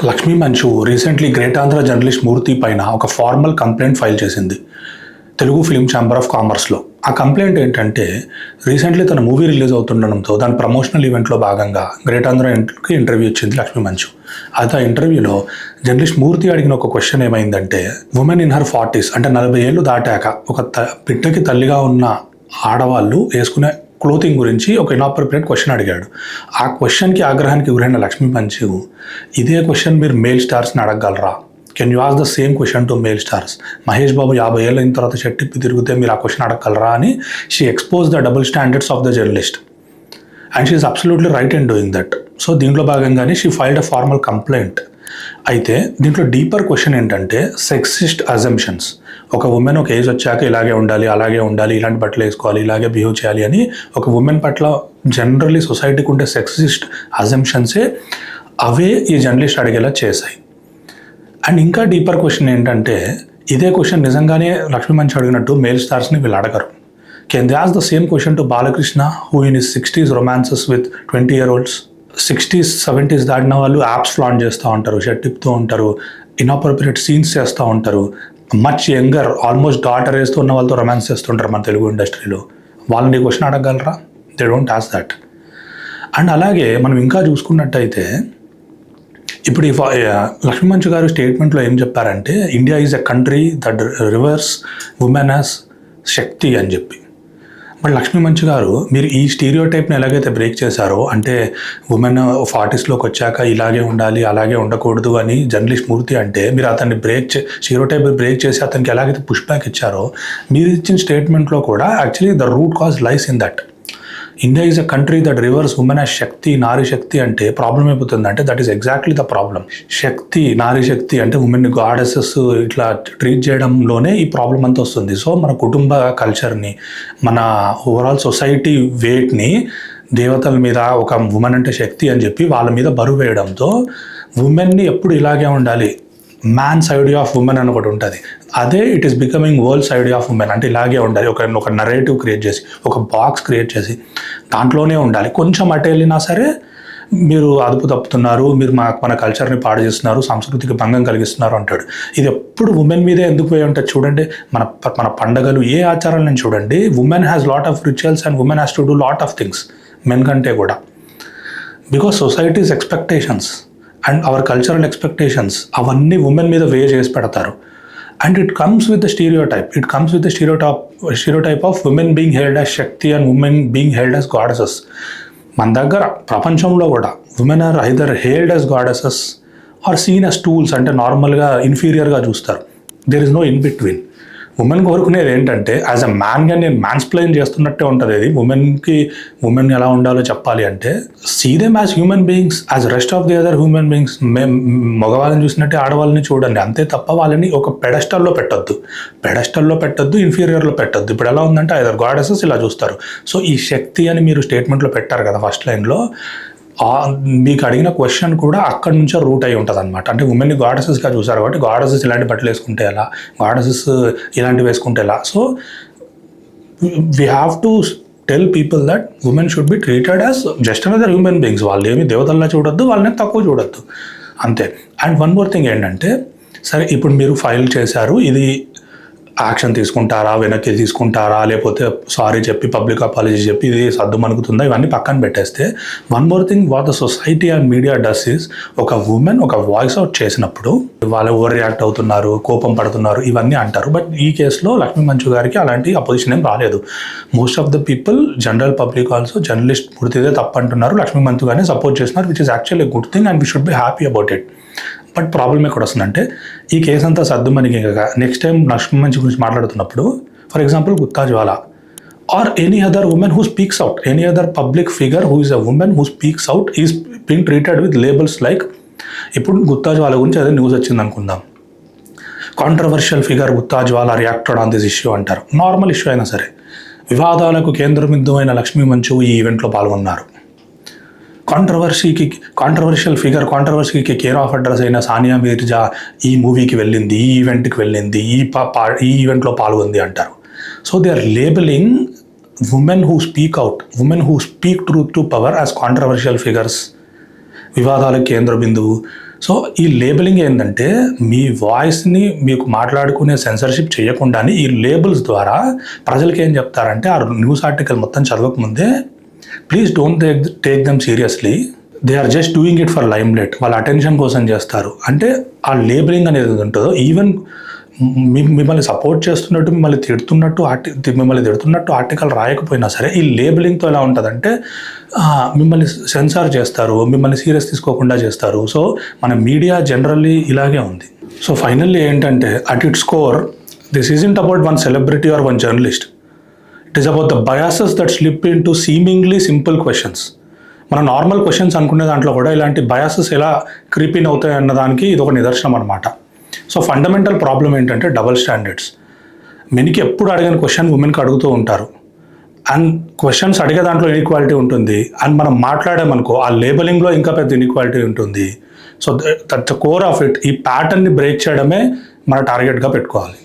లక్ష్మీ మంచు recently great Andhra journalist మూర్తి పైన ఒక ఫార్మల్ కంప్లైంట్ ఫైల్ చేసింది తెలుగు ఫిల్మ్ ఛాంబర్ ఆఫ్ కామర్స్లో. ఆ కంప్లైంట్ ఏంటంటే, రీసెంట్లీ తన మూవీ రిలీజ్ అవుతుండడంతో దాని ప్రమోషనల్ ఈవెంట్లో భాగంగా గ్రేట్ ఆంధ్రకి ఇంటర్వ్యూ ఇచ్చింది లక్ష్మీ మంచు. అయితే ఆ ఇంటర్వ్యూలో జర్నలిస్ట్ మూర్తి అడిగిన ఒక క్వశ్చన్ ఏమైందంటే, ఉమెన్ ఇన్ హర్ 40s అంటే 40 ఏళ్ళు దాటాక ఒక బిడ్డకి తల్లిగా ఉన్న ఆడవాళ్ళు వేసుకునే క్లోతింగ్ గురించి ఒక ఇన్అప్రోప్రియేట్ క్వశ్చన్ అడిగాడు. ఆ క్వశ్చన్కి ఆగ్రహానికి గురైన లక్ష్మీ మంచు, ఇదే క్వశ్చన్ మీరు మేల్ స్టార్స్ని అడగగలరా? Can you ask the same question to male stars? Mahesh Babu 50 ఏళ్ళ అయిన తర్వాత చెట్టిప్పి తిరిగితే మీరు ఆ క్వశ్చన్ అడగగలరా అని she expose the double standards of the journalist and she is absolutely right in doing that. So దీంట్లో భాగంగానే she filed a formal complaint. అయితే దీంట్లో డీపర్ క్వశ్చన్ ఏంటంటే సెక్సిస్ట్ అజంప్షన్స్. ఒక ఉమెన్ ఒక ఏజ్ వచ్చాక ఇలాగే ఉండాలి, అలాగే ఉండాలి, ఇలాంటి బట్టలు వేసుకోవాలి, ఇలాగే బిహేవ్ చేయాలి అని ఒక ఉమెన్ పట్ల జనరల్లీ సొసైటీకి ఉండే సెక్సిస్ట్ అజంప్షన్సే అవే ఈ జర్నలిస్ట్ అడిగేలా చేశాయి. అండ్ ఇంకా డీపర్ క్వశ్చన్ ఏంటంటే, ఇదే క్వశ్చన్ నిజంగానే లక్ష్మీ మంచు అడిగినట్టు మేల్ స్టార్స్ని వీళ్ళు అడగరు. Can they ask the same question to Balakrishna who in his 60s romances with 20-year-olds? 60s 70s దాటిన వాళ్ళు యాప్స్ ఫ్లాంట్ చేస్తూ ఉంటారు, షర్ట్ తిప్పుతూ ఉంటారు, ఇన్అప్రోప్రియేట్ సీన్స్ చేస్తూ ఉంటారు. మచ్ యంగర్ ఆల్మోస్ట్ డాటర్ వేస్తూ ఉన్న వాళ్ళతో రొమాన్స్ చేస్తుంటారు మన తెలుగు ఇండస్ట్రీలో. వాళ్ళని క్వశ్చన్ అడగగలరా? They don't ask that. And అలాగే మనం ఇంకా చూసుకున్నట్టయితే, ఇప్పుడు ఈ లక్ష్మీ మంచు గారు స్టేట్మెంట్లో ఏం చెప్పారంటే, India is a country that reveres women as shakti అని చెప్పి. బట్ లక్ష్మీ మంచు గారు, మీరు ఈ స్టీరియోటైప్ని ఎలాగైతే బ్రేక్ చేశారో, అంటే ఉమెన్ 40sలోకి వచ్చాక ఇలాగే ఉండాలి, అలాగే ఉండకూడదు అని జర్నలిస్ట్ మూర్తి అంటే, మీరు అతన్ని స్టీరియోటైప్ బ్రేక్ చేసి అతనికి ఎలాగైతే పుష్ బ్యాక్ ఇచ్చారో, మీరు ఇచ్చిన స్టేట్మెంట్లో కూడా actually the root cause lies in that. India is a country that reveres women as shakti, nari shakti అంటే ప్రాబ్లం అయిపోతుంది. అంటే that is exactly the problem. Shakti, nari shakti అంటే ఉమెన్ని గాడెసెస్ ఇట్లా ట్రీట్ చేయడంలోనే ఈ ప్రాబ్లం అంతా వస్తుంది. సో మన కుటుంబ కల్చర్ని, మన ఓవరాల్ సొసైటీ వెయిట్ని దేవతల మీద ఒక ఉమెన్ అంటే శక్తి అని చెప్పి వాళ్ళ మీద బరువు వేయడంతో ఉమెన్ని ఎప్పుడు ఇలాగే ఉండాలి, మ్యాన్స్ ఐడియా ఆఫ్ ఉమెన్ అని ఒకటి ఉంటుంది, అదే it is becoming world's idea of women. అంటే ఇలాగే ఉండాలి, ఒక నరేటివ్ క్రియేట్ చేసి, ఒక బాక్స్ క్రియేట్ చేసి దాంట్లోనే ఉండాలి. కొంచెం అటు వెళ్ళినా సరే మీరు అదుపు తప్పుతున్నారు, మీరు మన కల్చర్ని పాడు చేస్తున్నారు, సంస్కృతికి భంగం కలిగిస్తున్నారు అంటాడు. ఇది ఎప్పుడు ఉమెన్ మీదే ఎందుకు పోయి ఉంటుంది చూడండి. మన పండగలు, ఏ ఆచారాలను చూడండి, women has lot of rituals and women has to do lot of things men కంటే కూడా. Because societies expectations and our cultural expectations అవన్నీ ఉమెన్ మీద వే చేసి పెడతారు. And it comes with the stereotype. It comes with the stereotype of women being held as shakti and women being held as goddesses. మన దగ్గర ప్రపంచంలో కూడా women are either held as goddesses or seen as tools, అంటే నార్మల్గా ఇన్ఫీరియర్గా చూస్తారు. There is no in between. Women కోరుకునేది ఏంటంటే, యాజ్ అ మ్యాన్గా నేను మ్యాన్స్ప్లెయిన్ చేస్తున్నట్టే ఉంటుంది. అది ఉమెన్ ఎలా ఉండాలో చెప్పాలి అంటే, see them as human beings as rest of the other human beings. మగవాళ్ళని చూసినట్టే ఆడవాళ్ళని చూడండి, అంతే తప్ప వాళ్ళని ఒక పెడస్టల్లో పెట్టద్దు, ఇన్ఫీరియర్లో పెట్టద్దు. ఇప్పుడు ఎలా ఉందంటే ఐదర్ గాడెసెస్ ఇలా చూస్తారు. సో ఈ శక్తి అని మీరు స్టేట్మెంట్లో పెట్టారు కదా ఫస్ట్ లైన్లో, మీకు అడిగిన క్వశ్చన్ కూడా అక్కడి నుంచే రూట్ అయి ఉంటుంది అనమాట. అంటే ఉమెన్ని గాడెసెస్గా చూసారు కాబట్టి గాడెసెస్ ఇలాంటి బట్టలు వేసుకుంటే ఎలా, గాడెసెస్ ఇలాంటివి వేసుకుంటే ఎలా. So we have to tell people that women should be treated as just another human beings. వాళ్ళు ఏమి దేవతల్లా చూడొద్దు, వాళ్ళని తక్కువ చూడొద్దు, అంతే. అండ్ వన్ మోర్ థింగ్ ఏంటంటే, సరే ఇప్పుడు మీరు ఫైల్ చేశారు, ఇది యాక్షన్ తీసుకుంటారా, వెనక్కి తీసుకుంటారా, లేకపోతే సారీ చెప్పి పబ్లిక్ అపాలజీ చెప్పి ఇది సర్దు మనుగుతుందా, ఇవన్నీ పక్కన పెట్టేస్తే, one more thing what the society and media does is, ఒక ఉమెన్ ఒక వాయిస్ అవుట్ చేసినప్పుడు వాళ్ళు ఓవర్ రియాక్ట్ అవుతున్నారు, కోపం పడుతున్నారు, ఇవన్నీ అంటారు. బట్ ఈ కేసులో లక్ష్మీ మంచు గారికి అలాంటి అపోజిషన్ ఏం రాలేదు. Most of the people, general public also journalist పూర్తిదే తప్పు అంటున్నారు, లక్ష్మీ మంచు గారిని సపోర్ట్ చేస్తున్నారు, which is actually good thing and we should be happy about it. But problem ఎక్కడ వస్తుందంటే, ఈ కేసు అంతా సర్దు మనకి నెక్స్ట్ టైం లక్ష్మీ మంచు గురించి మాట్లాడుతున్నప్పుడు, for example Gutta Jwala or any other women who speaks out, any other public figure who is a women who speaks out is being treated with labels like, ఇప్పుడు గుత్తా జ్వాల గురించి అదే న్యూస్ వచ్చింది అనుకుందాం, controversial figure Gutta Jwala reacted on this issue అంటారు. Normal issue అయినా సరే, వివాదాలకు కేంద్రబిందువైన లక్ష్మీ మంచు ఈ ఈవెంట్లో పాల్గొన్నారు. కాంట్రవర్షీకి కేర్ ఆఫ్ అడ్రస్ అయిన సానియా మీర్జా ఈ మూవీకి వెళ్ళింది, ఈ ఈవెంట్కి వెళ్ళింది, ఈ ఈవెంట్లో పాల్గొంది అంటారు. So they are labelling women who speak out, women who speak truth to power as controversial figures, వివాదాలకు కేంద్ర బిందువు. సో ఈ లేబులింగ్ ఏంటంటే మీ వాయిస్ని మీకు మాట్లాడుకునే సెన్సర్షిప్ చేయకుండానే ఈ లేబుల్స్ ద్వారా ప్రజలకి ఏం చెప్తారంటే ఆ న్యూస్ ఆర్టికల్ మొత్తం చదవకముందే please don't take them seriously, they are just doing it for limelight, వాళ్ళ అటెన్షన్ కోసం చేస్తారు అంటే ఆ లేబులింగ్ అనేది ఉంటుందో ఈవెన్ మిమ్మల్ని సపోర్ట్ చేస్తున్నట్టు మిమ్మల్ని తిడుతున్నట్టు ఆర్టికల్ రాయకపోయినా సరే ఈ లేబులింగ్తో ఎలా ఉంటుందంటే మిమ్మల్ని సెన్సార్ చేస్తారు, మిమ్మల్ని సీరియస్ తీసుకోకుండా చేస్తారు. సో మన మీడియా జనరల్లీ ఇలాగే ఉంది. సో ఫైనల్లీ ఏంటంటే at its core this isn't about one celebrity or one journalist, it is about the biases that slip into seemingly simple questions. మన నార్మల్ క్వశ్చన్స్ అనుకునే దాంట్లో కూడా ఇలాంటి బయాసెస్ ఎలా క్రీపిన్ అవుతాయి అన్నదానికి ఇది ఒక నిదర్శనం అనమాట. సో ఫండమెంటల్ ప్రాబ్లం ఏంటంటే డబుల్ స్టాండర్డ్స్. మెన్కి ఎప్పుడు అడిగిన క్వశ్చన్ ఉమెన్కి అడుగుతూ ఉంటారు అండ్ క్వశ్చన్స్ అడిగే దాంట్లో ఇన్ఈక్వాలిటీ ఉంటుంది అండ్ మనం మాట్లాడామనుకో ఆ లేబలింగ్లో ఇంకా పెద్ద ఇన్ఈక్వాలిటీ ఉంటుంది. So that the core of it. ఈ ప్యాటర్న్ని బ్రేక్ చేయడమే మన టార్గెట్గా పెట్టుకోవాలి.